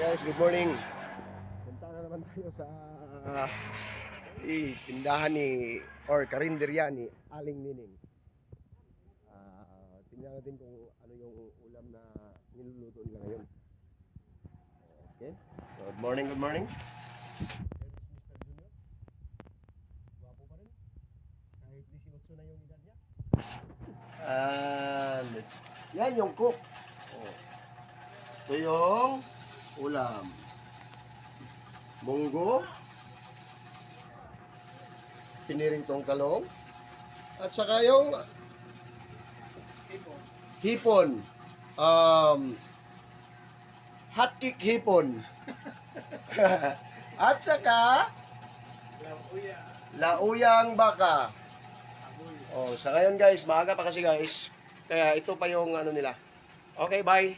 Guys, good morning. Punta na naman tayo sa tindahan ni or karinderya ni Aling Nining. Tingnan natin kung ano yung ulam na niluluto nila ngayon. Okay. Good morning, good morning. Mr. Junior. Guwapo pa rin. Kahit 18 na yung edad niya. And yan yung cook. Oh. Ito yung ulam. Munggo, piniritong talong, at saka yung hipon. Hotcake hipon. At saka lauyang baka. Oh, sa ngayon guys, maaga pa kasi guys. Kaya ito pa yung ano nila. Okay, bye.